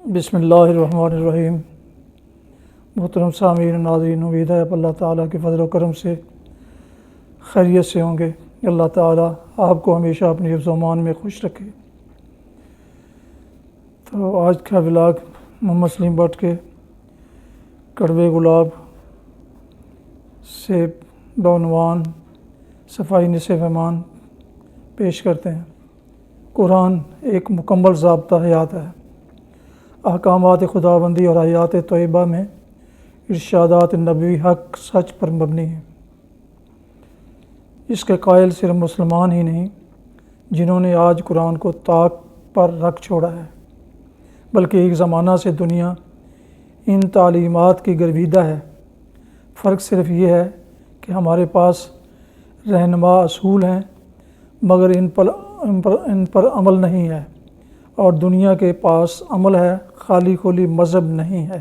بسم اللہ الرحمن الرحیم۔ محترم سامعین ناظرین، امید ہے اللہ تعالیٰ کے فضل و کرم سے خیریت سے ہوں گے۔ اللہ تعالیٰ آپ کو ہمیشہ اپنی حفظ و امان میں خوش رکھے۔ تو آج کا ولاگ محمد سلیم بٹ کے کڑوے گلاب سے بعنوان صفائی نصف ایمان پیش کرتے ہیں۔ قرآن ایک مکمل ضابطہ حیات ہے۔ احکامات خداوندی اور حیات طیبہ میں ارشادات نبوی حق سچ پر مبنی ہیں۔ اس کے قائل صرف مسلمان ہی نہیں جنہوں نے آج قرآن کو طاق پر رکھ چھوڑا ہے، بلکہ ایک زمانہ سے دنیا ان تعلیمات کی گرویدہ ہے۔ فرق صرف یہ ہے کہ ہمارے پاس رہنما اصول ہیں مگر ان پر عمل نہیں ہے، اور دنیا کے پاس عمل ہے، خالی کھولی مذہب نہیں ہے۔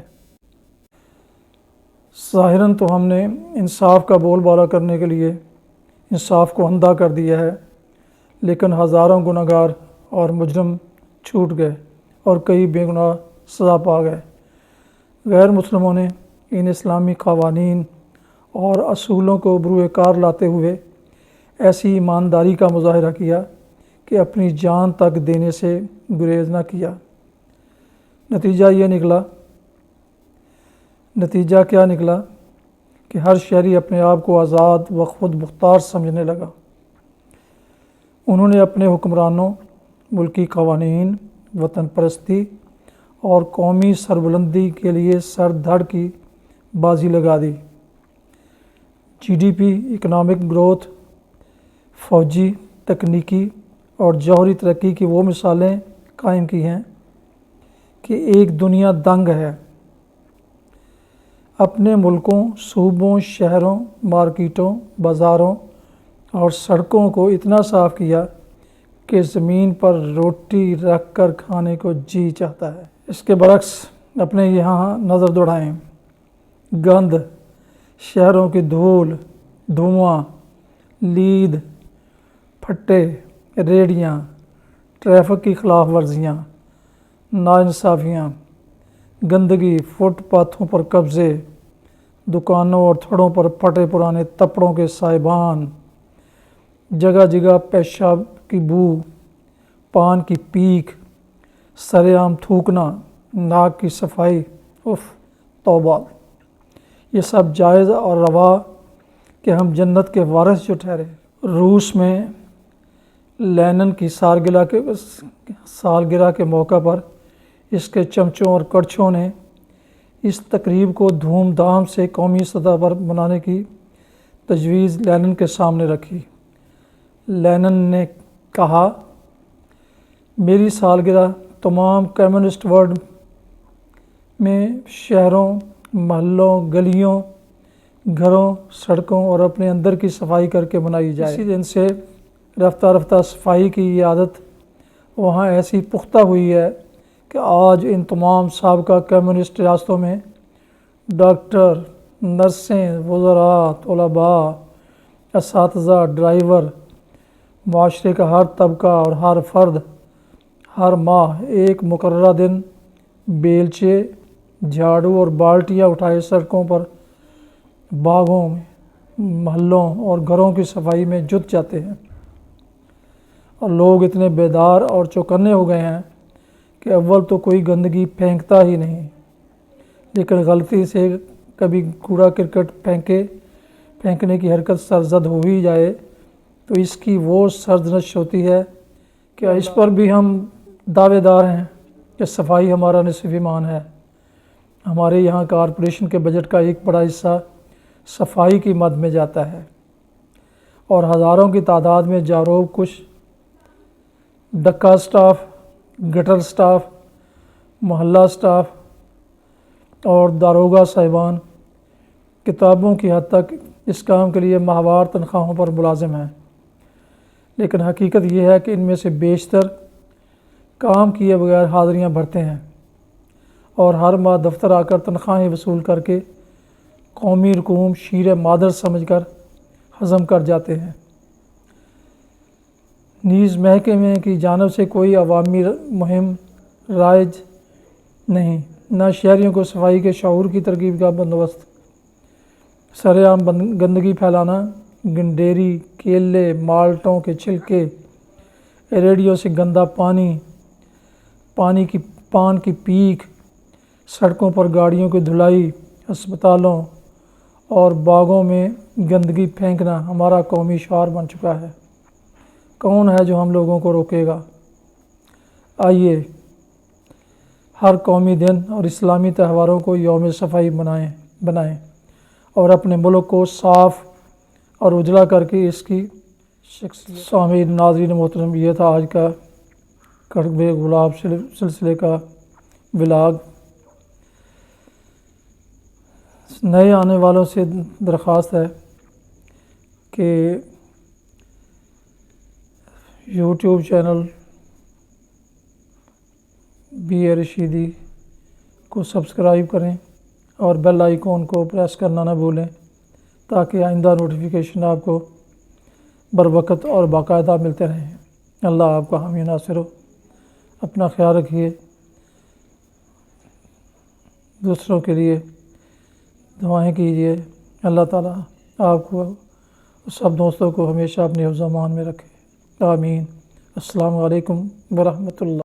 ظاہراً تو ہم نے انصاف کا بول بالا کرنے کے لیے انصاف کو اندھا کر دیا ہے، لیکن ہزاروں گنہگار اور مجرم چھوٹ گئے اور کئی بے گناہ سزا پا گئے۔ غیر مسلموں نے ان اسلامی قوانین اور اصولوں کو بروئے کار لاتے ہوئے ایسی ایمانداری کا مظاہرہ کیا کہ اپنی جان تک دینے سے گریز نہ کیا۔ نتیجہ کیا نکلا کہ ہر شہری اپنے آپ کو آزاد و خود مختار سمجھنے لگا۔ انہوں نے اپنے حکمرانوں، ملکی قوانین، وطن پرستی اور قومی سربلندی کے لیے سر دھڑ کی بازی لگا دی۔ G D P, economic growth, فوجی، تکنیکی اور جوہری ترقی کی وہ مثالیں قائم کی ہیں کہ ایک دنیا دنگ ہے۔ اپنے ملکوں، صوبوں، شہروں، مارکیٹوں، بازاروں اور سڑکوں کو اتنا صاف کیا کہ زمین پر روٹی رکھ کر کھانے کو جی چاہتا ہے۔ اس کے برعکس اپنے یہاں نظر دوڑائیں۔ گند، شہروں کی دھول، دھواں، لید، پھٹے، ریڑیاں، ٹریفک کی خلاف ورزیاں، ناانصافیاں، گندگی، فٹ پاتھوں پر قبضے، دکانوں اور تھڑوں پر پھٹے پرانے تپڑوں کے سائبان، جگہ جگہ پیشاب کی بو، پان کی پیک، سر عام تھوکنا، ناک کی صفائی، توبہ! یہ سب جائز اور روا کہ ہم جنت کے وارث جو ٹھہرے۔ روس میں لینن کی سالگرہ کے موقع پر اس کے چمچوں اور کڑچھوں نے اس تقریب کو دھوم دھام سے قومی سطح پر منانے کی تجویز لینن کے سامنے رکھی۔ لینن نے کہا، میری سالگرہ تمام کمیونسٹ ورلڈ میں شہروں، محلوں، گلیوں، گھروں، سڑکوں اور اپنے اندر کی صفائی کر کے منائی جائے۔ اسی دن سے رفتہ رفتہ صفائی کی یہ عادت وہاں ایسی پختہ ہوئی ہے کہ آج ان تمام سابقہ کمیونسٹ ریاستوں میں ڈاکٹر، نرسیں، وزراء، طلباء، اساتذہ، ڈرائیور، معاشرے کا ہر طبقہ اور ہر فرد ہر ماہ ایک مقررہ دن بیلچے، جھاڑو اور بالٹیاں اٹھائے سڑکوں پر، باغوں میں، محلوں اور گھروں کی صفائی میں جٹ جاتے ہیں۔ اور لوگ اتنے بیدار اور چوکنے ہو گئے ہیں کہ اول تو کوئی گندگی پھینکتا ہی نہیں، لیکن غلطی سے کبھی کوڑا کرکٹ پھینکنے کی حرکت سرزد ہو ہی جائے تو اس کی وہ سرزنش ہوتی ہے کہ اس پر بھی ہم دعوے دار ہیں کہ صفائی ہمارا نصف ایمان ہے۔ ہمارے یہاں کارپوریشن کے بجٹ کا ایک بڑا حصہ صفائی کی مد میں جاتا ہے، اور ہزاروں کی تعداد میں جاروب کچھ ڈکا سٹاف، گٹر سٹاف، محلہ سٹاف اور داروغہ صاحبان کتابوں کی حد تک اس کام کے لیے ماہوار تنخواہوں پر ملازم ہیں، لیکن حقیقت یہ ہے کہ ان میں سے بیشتر کام کیے بغیر حاضریاں بھرتے ہیں اور ہر ماہ دفتر آ کر تنخواہیں وصول کر کے قومی رقوم شیر مادر سمجھ کر ہضم کر جاتے ہیں۔ نیز محکمے کی جانب سے کوئی عوامی مہم رائج نہیں، نہ شہریوں کو صفائی کے شعور کی ترغیب کا بندوبست، سر عام گندگی پھیلانا، گنڈیری، کیلے، مالٹوں کے چھلکے، ریڈیو سے گندا پان کی پیک، سڑکوں پر گاڑیوں کی دھلائی، ہسپتالوں اور باغوں میں گندگی پھینکنا ہمارا قومی شعار بن چکا ہے۔ کون ہے جو ہم لوگوں کو روکے گا؟ آئیے ہر قومی دن اور اسلامی تہواروں کو یوم صفائی بنائیں اور اپنے ملک کو صاف اور اجلا کر کے اس کی شخصیت۔ سامعین، ناظرین محترم، یہ تھا آج کا کڑب گلاب سلسلے کا ولاگ۔ نئے آنے والوں سے درخواست ہے کہ یوٹیوب چینل بی اے رشیدی کو سبسکرائب کریں اور بیل آئیکن کو پریس کرنا نہ بھولیں تاکہ آئندہ نوٹیفیکیشن آپ کو بروقت اور باقاعدہ ملتے رہیں۔ اللہ آپ کا حامی ناصر ہو۔ اپنا خیال رکھیے، دوسروں کے لیے دعائیں کیجیے۔ اللہ تعالیٰ آپ کو سب دوستوں کو ہمیشہ اپنے حفظ و امان میں رکھے۔ آمین۔ السلام علیکم ورحمۃ اللہ۔